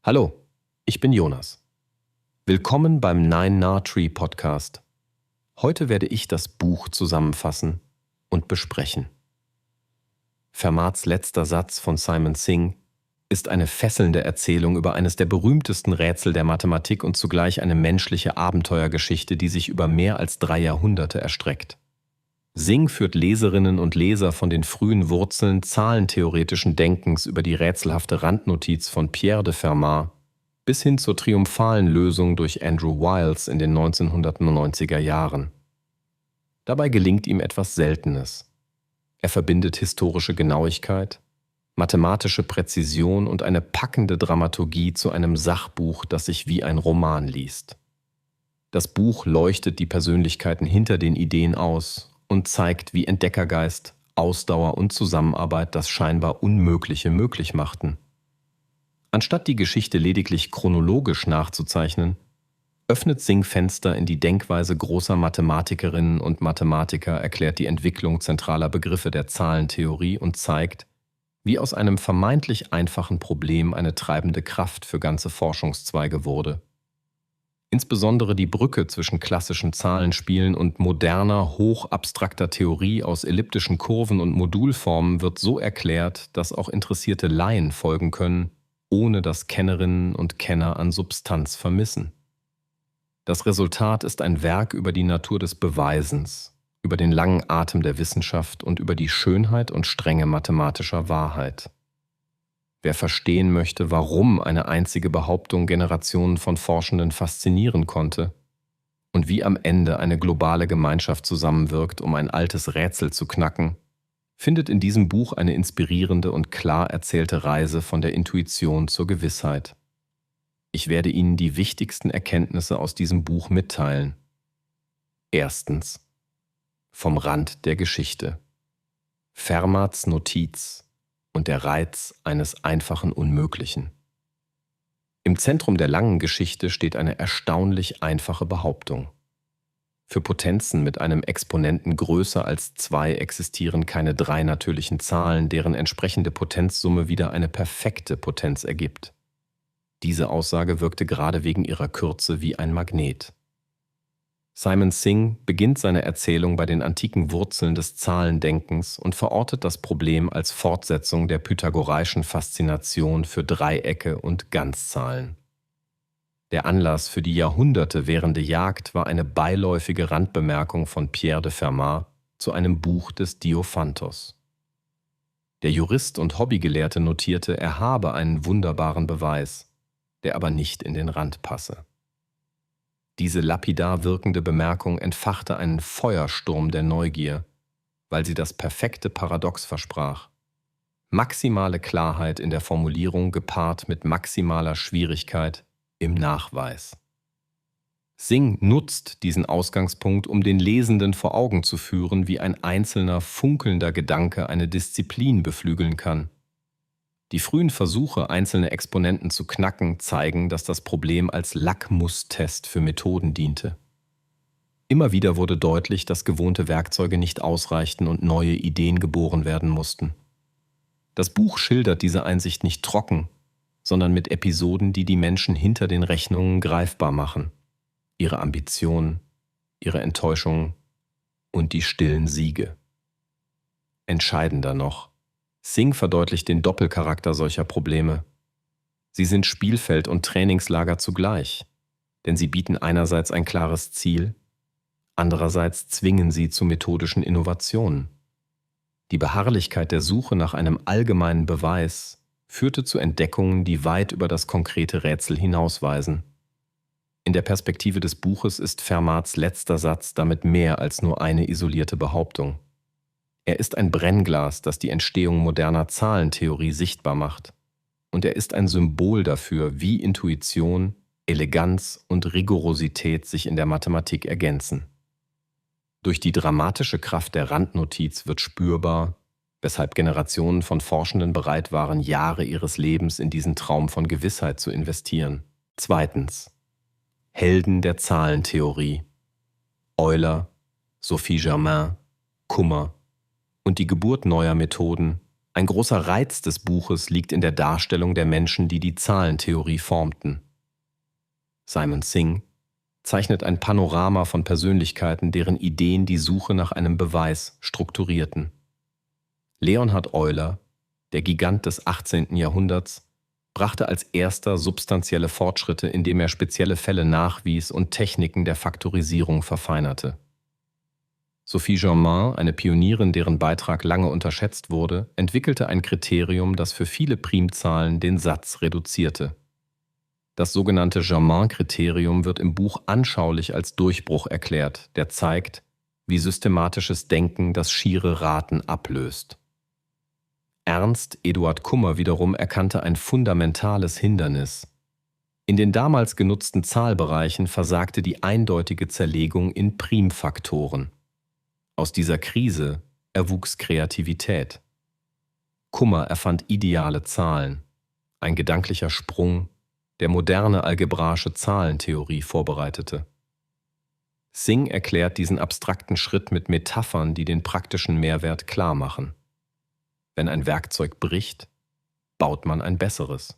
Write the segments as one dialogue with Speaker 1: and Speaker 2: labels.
Speaker 1: Hallo, ich bin Jonas. Willkommen beim Nine Nar Tree Podcast. Heute werde ich das Buch zusammenfassen und besprechen. Fermats letzter Satz von Simon Singh ist eine fesselnde Erzählung über eines der berühmtesten Rätsel der Mathematik und zugleich eine menschliche Abenteuergeschichte, die sich über mehr als 3 Jahrhunderte erstreckt. Singh führt Leserinnen und Leser von den frühen Wurzeln zahlentheoretischen Denkens über die rätselhafte Randnotiz von Pierre de Fermat bis hin zur triumphalen Lösung durch Andrew Wiles in den 1990er Jahren. Dabei gelingt ihm etwas Seltenes. Er verbindet historische Genauigkeit, mathematische Präzision und eine packende Dramaturgie zu einem Sachbuch, das sich wie ein Roman liest. Das Buch leuchtet die Persönlichkeiten hinter den Ideen aus und zeigt, wie Entdeckergeist, Ausdauer und Zusammenarbeit das scheinbar Unmögliche möglich machten. Anstatt die Geschichte lediglich chronologisch nachzuzeichnen, öffnet Singh Fenster in die Denkweise großer Mathematikerinnen und Mathematiker, erklärt die Entwicklung zentraler Begriffe der Zahlentheorie und zeigt, wie aus einem vermeintlich einfachen Problem eine treibende Kraft für ganze Forschungszweige wurde. Insbesondere die Brücke zwischen klassischen Zahlenspielen und moderner, hochabstrakter Theorie aus elliptischen Kurven und Modulformen wird so erklärt, dass auch interessierte Laien folgen können, ohne dass Kennerinnen und Kenner an Substanz vermissen. Das Resultat ist ein Werk über die Natur des Beweisens, über den langen Atem der Wissenschaft und über die Schönheit und Strenge mathematischer Wahrheit. Wer verstehen möchte, warum eine einzige Behauptung Generationen von Forschenden faszinieren konnte und wie am Ende eine globale Gemeinschaft zusammenwirkt, um ein altes Rätsel zu knacken, findet in diesem Buch eine inspirierende und klar erzählte Reise von der Intuition zur Gewissheit. Ich werde Ihnen die wichtigsten Erkenntnisse aus diesem Buch mitteilen. Erstens. Vom Rand der Geschichte. Fermats Notiz und der Reiz eines einfachen Unmöglichen. Im Zentrum der langen Geschichte steht eine erstaunlich einfache Behauptung. Für Potenzen mit einem Exponenten größer als 2 existieren keine 3 natürlichen Zahlen, deren entsprechende Potenzsumme wieder eine perfekte Potenz ergibt. Diese Aussage wirkte gerade wegen ihrer Kürze wie ein Magnet. Simon Singh beginnt seine Erzählung bei den antiken Wurzeln des Zahlendenkens und verortet das Problem als Fortsetzung der pythagoreischen Faszination für Dreiecke und Ganzzahlen. Der Anlass für die Jahrhunderte währende Jagd war eine beiläufige Randbemerkung von Pierre de Fermat zu einem Buch des Diophantos. Der Jurist und Hobbygelehrte notierte, er habe einen wunderbaren Beweis, der aber nicht in den Rand passe. Diese lapidar wirkende Bemerkung entfachte einen Feuersturm der Neugier, weil sie das perfekte Paradox versprach. Maximale Klarheit in der Formulierung gepaart mit maximaler Schwierigkeit im Nachweis. Singh nutzt diesen Ausgangspunkt, um den Lesenden vor Augen zu führen, wie ein einzelner funkelnder Gedanke eine Disziplin beflügeln kann. Die frühen Versuche, einzelne Exponenten zu knacken, zeigen, dass das Problem als Lackmustest für Methoden diente. Immer wieder wurde deutlich, dass gewohnte Werkzeuge nicht ausreichten und neue Ideen geboren werden mussten. Das Buch schildert diese Einsicht nicht trocken, sondern mit Episoden, die die Menschen hinter den Rechnungen greifbar machen. Ihre Ambitionen, ihre Enttäuschungen und die stillen Siege. Entscheidender noch: Singh verdeutlicht den Doppelcharakter solcher Probleme. Sie sind Spielfeld und Trainingslager zugleich, denn sie bieten einerseits ein klares Ziel, andererseits zwingen sie zu methodischen Innovationen. Die Beharrlichkeit der Suche nach einem allgemeinen Beweis führte zu Entdeckungen, die weit über das konkrete Rätsel hinausweisen. In der Perspektive des Buches ist Fermats letzter Satz damit mehr als nur eine isolierte Behauptung. Er ist ein Brennglas, das die Entstehung moderner Zahlentheorie sichtbar macht. Und er ist ein Symbol dafür, wie Intuition, Eleganz und Rigorosität sich in der Mathematik ergänzen. Durch die dramatische Kraft der Randnotiz wird spürbar, weshalb Generationen von Forschenden bereit waren, Jahre ihres Lebens in diesen Traum von Gewissheit zu investieren. Zweitens. Helden der Zahlentheorie. Euler, Sophie Germain, Kummer und die Geburt neuer Methoden, Ein großer Reiz des Buches liegt in der Darstellung der Menschen, die die Zahlentheorie formten. Simon Singh zeichnet ein Panorama von Persönlichkeiten, deren Ideen die Suche nach einem Beweis strukturierten. Leonhard Euler, der Gigant des 18. Jahrhunderts, brachte als erster substanzielle Fortschritte, indem er spezielle Fälle nachwies und Techniken der Faktorisierung verfeinerte. Sophie Germain, eine Pionierin, deren Beitrag lange unterschätzt wurde, entwickelte ein Kriterium, das für viele Primzahlen den Satz reduzierte. Das sogenannte Germain-Kriterium wird im Buch anschaulich als Durchbruch erklärt, der zeigt, wie systematisches Denken das schiere Raten ablöst. Ernst Eduard Kummer wiederum erkannte ein fundamentales Hindernis. In den damals genutzten Zahlbereichen versagte die eindeutige Zerlegung in Primfaktoren. Aus dieser Krise erwuchs Kreativität. Kummer erfand ideale Zahlen, ein gedanklicher Sprung, der moderne algebraische Zahlentheorie vorbereitete. Singh erklärt diesen abstrakten Schritt mit Metaphern, die den praktischen Mehrwert klar machen. Wenn ein Werkzeug bricht, baut man ein besseres.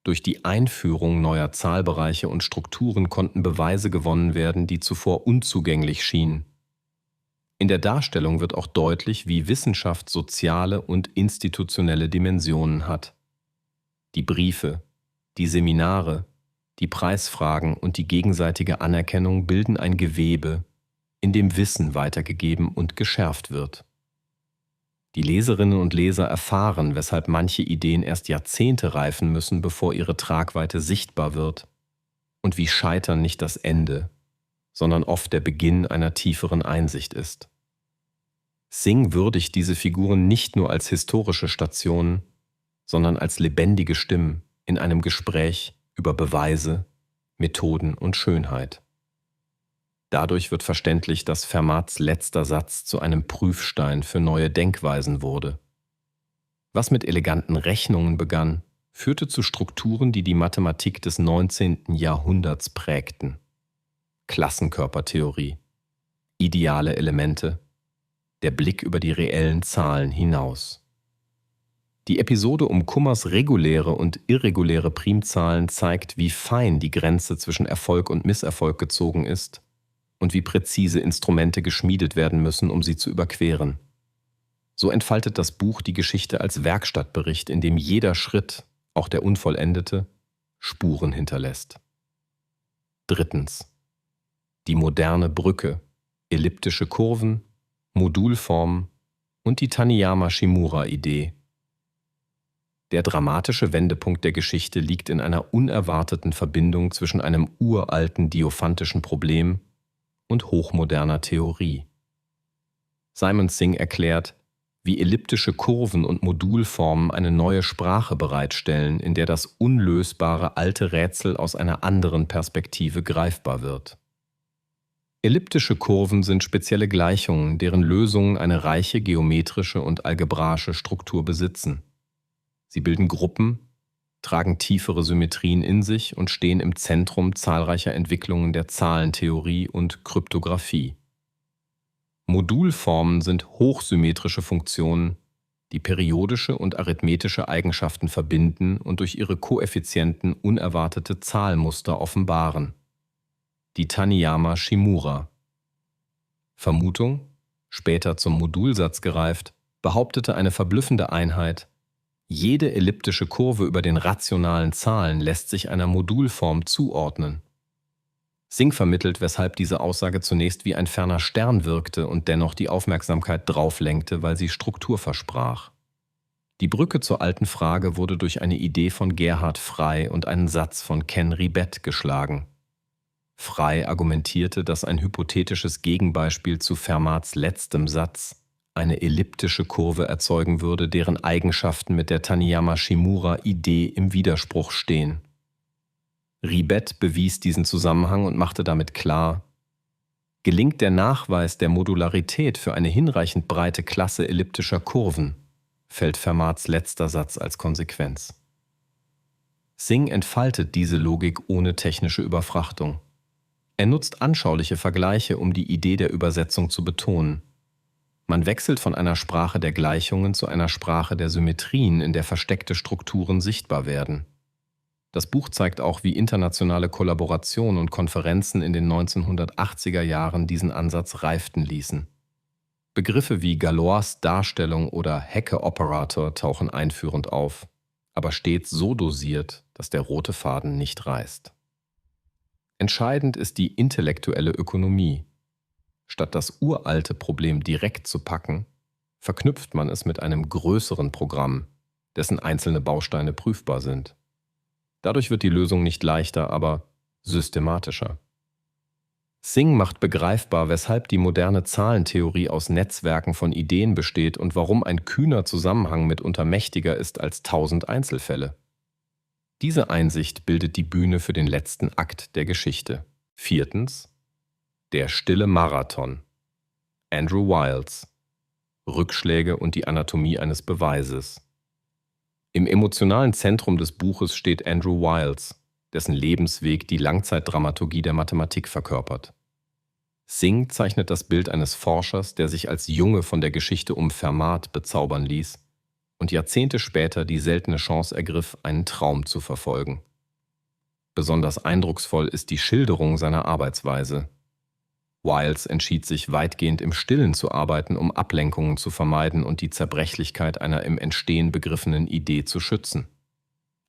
Speaker 1: Durch die Einführung neuer Zahlbereiche und Strukturen konnten Beweise gewonnen werden, die zuvor unzugänglich schienen. In der Darstellung wird auch deutlich, wie Wissenschaft soziale und institutionelle Dimensionen hat. Die Briefe, die Seminare, die Preisfragen und die gegenseitige Anerkennung bilden ein Gewebe, in dem Wissen weitergegeben und geschärft wird. Die Leserinnen und Leser erfahren, weshalb manche Ideen erst Jahrzehnte reifen müssen, bevor ihre Tragweite sichtbar wird, und wie Scheitern nicht das Ende, sondern oft der Beginn einer tieferen Einsicht ist. Singh würdigt diese Figuren nicht nur als historische Stationen, sondern als lebendige Stimmen in einem Gespräch über Beweise, Methoden und Schönheit. Dadurch wird verständlich, dass Fermats letzter Satz zu einem Prüfstein für neue Denkweisen wurde. Was mit eleganten Rechnungen begann, führte zu Strukturen, die die Mathematik des 19. Jahrhunderts prägten. Klassenkörpertheorie, ideale Elemente, der Blick über die reellen Zahlen hinaus. Die Episode um Kummers reguläre und irreguläre Primzahlen zeigt, wie fein die Grenze zwischen Erfolg und Misserfolg gezogen ist und wie präzise Instrumente geschmiedet werden müssen, um sie zu überqueren. So entfaltet das Buch die Geschichte als Werkstattbericht, in dem jeder Schritt, auch der unvollendete, Spuren hinterlässt. Drittens. Die moderne Brücke, elliptische Kurven, Modulformen und die Taniyama-Shimura-Idee. Der dramatische Wendepunkt der Geschichte liegt in einer unerwarteten Verbindung zwischen einem uralten diophantischen Problem und hochmoderner Theorie. Simon Singh erklärt, wie elliptische Kurven und Modulformen eine neue Sprache bereitstellen, in der das unlösbare alte Rätsel aus einer anderen Perspektive greifbar wird. Elliptische Kurven sind spezielle Gleichungen, deren Lösungen eine reiche geometrische und algebraische Struktur besitzen. Sie bilden Gruppen, tragen tiefere Symmetrien in sich und stehen im Zentrum zahlreicher Entwicklungen der Zahlentheorie und Kryptographie. Modulformen sind hochsymmetrische Funktionen, die periodische und arithmetische Eigenschaften verbinden und durch ihre Koeffizienten unerwartete Zahlmuster offenbaren. Die Taniyama-Shimura. Vermutung, später zum Modulsatz gereift, behauptete eine verblüffende Einheit: Jede elliptische Kurve über den rationalen Zahlen lässt sich einer Modulform zuordnen. Singh vermittelt, weshalb diese Aussage zunächst wie ein ferner Stern wirkte und dennoch die Aufmerksamkeit drauf lenkte, weil sie Struktur versprach. Die Brücke zur alten Frage wurde durch eine Idee von Gerhard Frey und einen Satz von Ken Ribet geschlagen. Frey argumentierte, dass ein hypothetisches Gegenbeispiel zu Fermats letztem Satz eine elliptische Kurve erzeugen würde, deren Eigenschaften mit der Taniyama-Shimura-Idee im Widerspruch stehen. Ribet bewies diesen Zusammenhang und machte damit klar: Gelingt der Nachweis der Modularität für eine hinreichend breite Klasse elliptischer Kurven, fällt Fermats letzter Satz als Konsequenz. Singh entfaltet diese Logik ohne technische Überfrachtung. Er nutzt anschauliche Vergleiche, um die Idee der Übersetzung zu betonen. Man wechselt von einer Sprache der Gleichungen zu einer Sprache der Symmetrien, in der versteckte Strukturen sichtbar werden. Das Buch zeigt auch, wie internationale Kollaboration und Konferenzen in den 1980er Jahren diesen Ansatz reiften ließen. Begriffe wie Galois Darstellung oder Hecke-Operator tauchen einführend auf, aber stets so dosiert, dass der rote Faden nicht reißt. Entscheidend ist die intellektuelle Ökonomie. Statt das uralte Problem direkt zu packen, verknüpft man es mit einem größeren Programm, dessen einzelne Bausteine prüfbar sind. Dadurch wird die Lösung nicht leichter, aber systematischer. Singh macht begreifbar, weshalb die moderne Zahlentheorie aus Netzwerken von Ideen besteht und warum ein kühner Zusammenhang mitunter mächtiger ist als 1000 Einzelfälle. Diese Einsicht bildet die Bühne für den letzten Akt der Geschichte. 4. Der stille Marathon. Andrew Wiles. Rückschläge und die Anatomie eines Beweises. Im emotionalen Zentrum des Buches steht Andrew Wiles, dessen Lebensweg die Langzeitdramaturgie der Mathematik verkörpert. Singh zeichnet das Bild eines Forschers, der sich als Junge von der Geschichte um Fermat bezaubern ließ und Jahrzehnte später die seltene Chance ergriff, einen Traum zu verfolgen. Besonders eindrucksvoll ist die Schilderung seiner Arbeitsweise. Wiles entschied sich, weitgehend im Stillen zu arbeiten, um Ablenkungen zu vermeiden und die Zerbrechlichkeit einer im Entstehen begriffenen Idee zu schützen.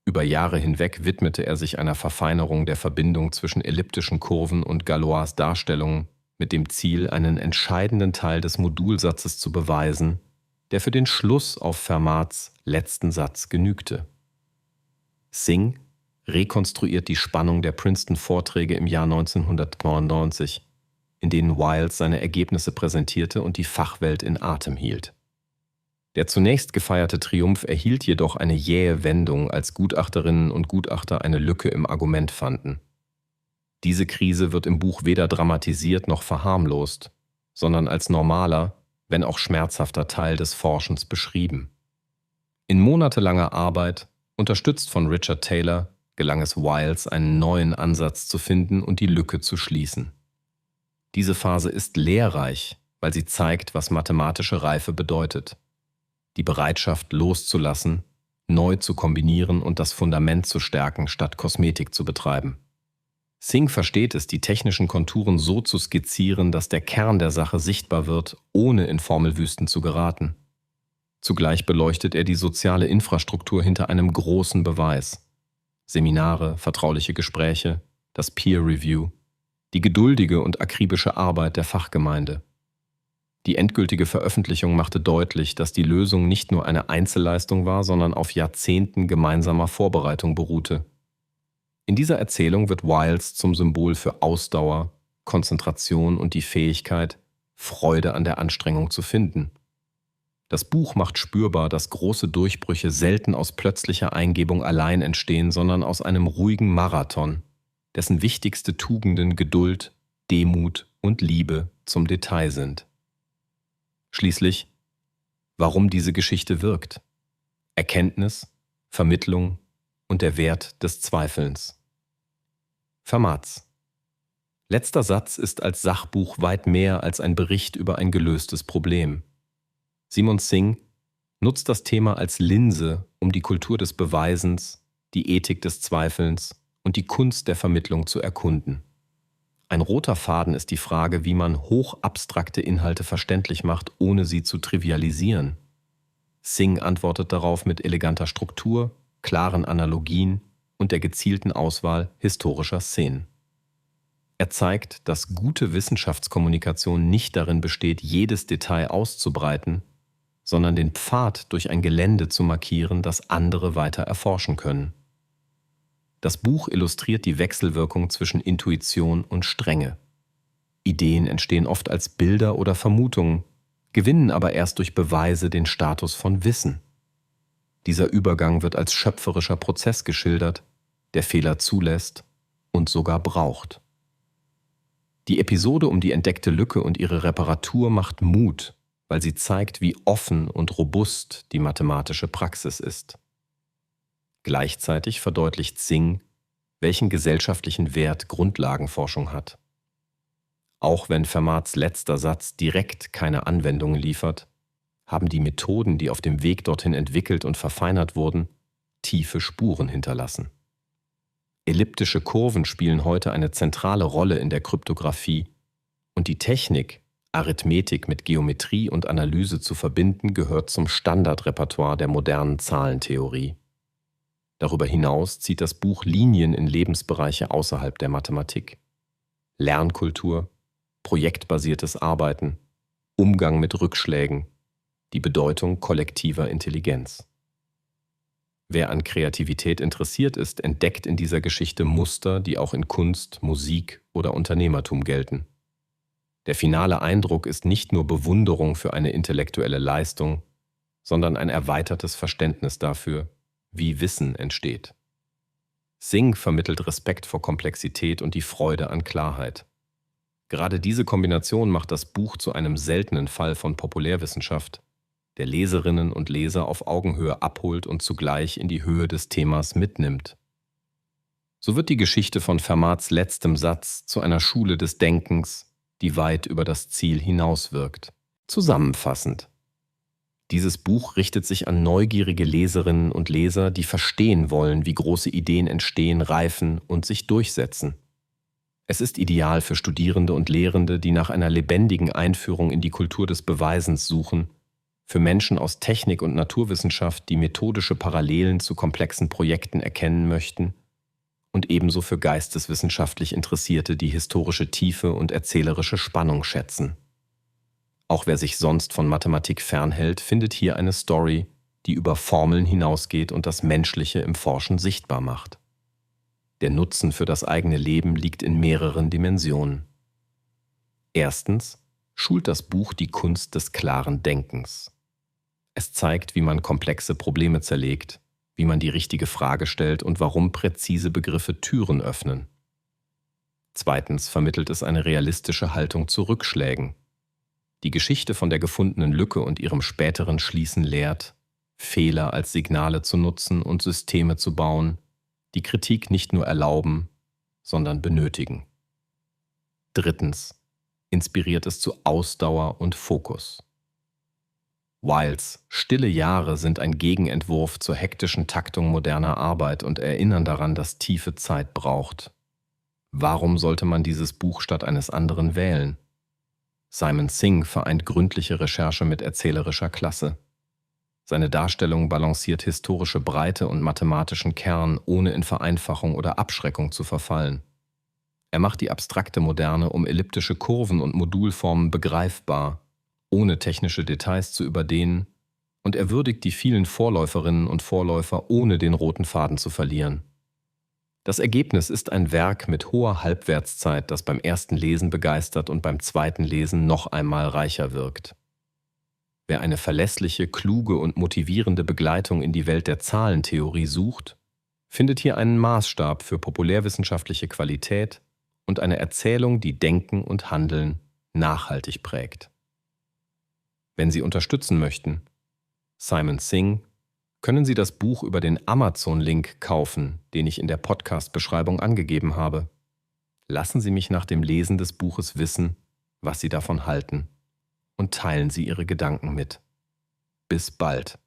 Speaker 1: Über Jahre hinweg widmete er sich einer Verfeinerung der Verbindung zwischen elliptischen Kurven und Galois Darstellungen mit dem Ziel, einen entscheidenden Teil des Modulsatzes zu beweisen, der für den Schluss auf Fermats letzten Satz genügte. Singh rekonstruiert die Spannung der Princeton-Vorträge im Jahr 1999, in denen Wiles seine Ergebnisse präsentierte und die Fachwelt in Atem hielt. Der zunächst gefeierte Triumph erhielt jedoch eine jähe Wendung, als Gutachterinnen und Gutachter eine Lücke im Argument fanden. Diese Krise wird im Buch weder dramatisiert noch verharmlost, sondern als normaler, wenn auch schmerzhafter Teil des Forschens beschrieben. In monatelanger Arbeit, unterstützt von Richard Taylor, gelang es Wiles, einen neuen Ansatz zu finden und die Lücke zu schließen. Diese Phase ist lehrreich, weil sie zeigt, was mathematische Reife bedeutet. Die Bereitschaft loszulassen, neu zu kombinieren und das Fundament zu stärken, statt Kosmetik zu betreiben. Singh versteht es, die technischen Konturen so zu skizzieren, dass der Kern der Sache sichtbar wird, ohne in Formelwüsten zu geraten. Zugleich beleuchtet er die soziale Infrastruktur hinter einem großen Beweis. Seminare, vertrauliche Gespräche, das Peer Review, die geduldige und akribische Arbeit der Fachgemeinde. Die endgültige Veröffentlichung machte deutlich, dass die Lösung nicht nur eine Einzelleistung war, sondern auf Jahrzehnten gemeinsamer Vorbereitung beruhte. In dieser Erzählung wird Wiles zum Symbol für Ausdauer, Konzentration und die Fähigkeit, Freude an der Anstrengung zu finden. Das Buch macht spürbar, dass große Durchbrüche selten aus plötzlicher Eingebung allein entstehen, sondern aus einem ruhigen Marathon, dessen wichtigste Tugenden Geduld, Demut und Liebe zum Detail sind. Schließlich, warum diese Geschichte wirkt. Erkenntnis, Vermittlung und der Wert des Zweifelns. Fermats. Letzter Satz ist als Sachbuch weit mehr als ein Bericht über ein gelöstes Problem. Simon Singh nutzt das Thema als Linse, um die Kultur des Beweisens, die Ethik des Zweifelns und die Kunst der Vermittlung zu erkunden. Ein roter Faden ist die Frage, wie man hochabstrakte Inhalte verständlich macht, ohne sie zu trivialisieren. Singh antwortet darauf mit eleganter Struktur, klaren Analogien und der gezielten Auswahl historischer Szenen. Er zeigt, dass gute Wissenschaftskommunikation nicht darin besteht, jedes Detail auszubreiten, sondern den Pfad durch ein Gelände zu markieren, das andere weiter erforschen können. Das Buch illustriert die Wechselwirkung zwischen Intuition und Strenge. Ideen entstehen oft als Bilder oder Vermutungen, gewinnen aber erst durch Beweise den Status von Wissen. Dieser Übergang wird als schöpferischer Prozess geschildert, der Fehler zulässt und sogar braucht. Die Episode um die entdeckte Lücke und ihre Reparatur macht Mut, weil sie zeigt, wie offen und robust die mathematische Praxis ist. Gleichzeitig verdeutlicht Singh, welchen gesellschaftlichen Wert Grundlagenforschung hat. Auch wenn Fermats letzter Satz direkt keine Anwendungen liefert, haben die Methoden, die auf dem Weg dorthin entwickelt und verfeinert wurden, tiefe Spuren hinterlassen. Elliptische Kurven spielen heute eine zentrale Rolle in der Kryptographie und die Technik, Arithmetik mit Geometrie und Analyse zu verbinden, gehört zum Standardrepertoire der modernen Zahlentheorie. Darüber hinaus zieht das Buch Linien in Lebensbereiche außerhalb der Mathematik. Lernkultur, projektbasiertes Arbeiten, Umgang mit Rückschlägen, die Bedeutung kollektiver Intelligenz. Wer an Kreativität interessiert ist, entdeckt in dieser Geschichte Muster, die auch in Kunst, Musik oder Unternehmertum gelten. Der finale Eindruck ist nicht nur Bewunderung für eine intellektuelle Leistung, sondern ein erweitertes Verständnis dafür, wie Wissen entsteht. Singh vermittelt Respekt vor Komplexität und die Freude an Klarheit. Gerade diese Kombination macht das Buch zu einem seltenen Fall von Populärwissenschaft, der Leserinnen und Leser auf Augenhöhe abholt und zugleich in die Höhe des Themas mitnimmt. So wird die Geschichte von Fermats letztem Satz zu einer Schule des Denkens, die weit über das Ziel hinauswirkt. Zusammenfassend: Dieses Buch richtet sich an neugierige Leserinnen und Leser, die verstehen wollen, wie große Ideen entstehen, reifen und sich durchsetzen. Es ist ideal für Studierende und Lehrende, die nach einer lebendigen Einführung in die Kultur des Beweisens suchen, für Menschen aus Technik und Naturwissenschaft, die methodische Parallelen zu komplexen Projekten erkennen möchten, und ebenso für geisteswissenschaftlich Interessierte, die historische Tiefe und erzählerische Spannung schätzen. Auch wer sich sonst von Mathematik fernhält, findet hier eine Story, die über Formeln hinausgeht und das Menschliche im Forschen sichtbar macht. Der Nutzen für das eigene Leben liegt in mehreren Dimensionen. Erstens schult das Buch die Kunst des klaren Denkens. Es zeigt, wie man komplexe Probleme zerlegt, wie man die richtige Frage stellt und warum präzise Begriffe Türen öffnen. Zweitens vermittelt es eine realistische Haltung zu Rückschlägen. Die Geschichte von der gefundenen Lücke und ihrem späteren Schließen lehrt, Fehler als Signale zu nutzen und Systeme zu bauen, die Kritik nicht nur erlauben, sondern benötigen. Drittens inspiriert es zu Ausdauer und Fokus. Wilds Stille Jahre sind ein Gegenentwurf zur hektischen Taktung moderner Arbeit und erinnern daran, dass tiefe Zeit braucht. Warum sollte man dieses Buch statt eines anderen wählen? Simon Singh vereint gründliche Recherche mit erzählerischer Klasse. Seine Darstellung balanciert historische Breite und mathematischen Kern, ohne in Vereinfachung oder Abschreckung zu verfallen. Er macht die abstrakte Moderne um elliptische Kurven und Modulformen begreifbar, ohne technische Details zu überdehnen, und er würdigt die vielen Vorläuferinnen und Vorläufer, ohne den roten Faden zu verlieren. Das Ergebnis ist ein Werk mit hoher Halbwertszeit, das beim ersten Lesen begeistert und beim zweiten Lesen noch einmal reicher wirkt. Wer eine verlässliche, kluge und motivierende Begleitung in die Welt der Zahlentheorie sucht, findet hier einen Maßstab für populärwissenschaftliche Qualität und eine Erzählung, die Denken und Handeln nachhaltig prägt. Wenn Sie unterstützen möchten, Simon Singh, können Sie das Buch über den Amazon-Link kaufen, den ich in der Podcast-Beschreibung angegeben habe. Lassen Sie mich nach dem Lesen des Buches wissen, was Sie davon halten, und teilen Sie Ihre Gedanken mit. Bis bald.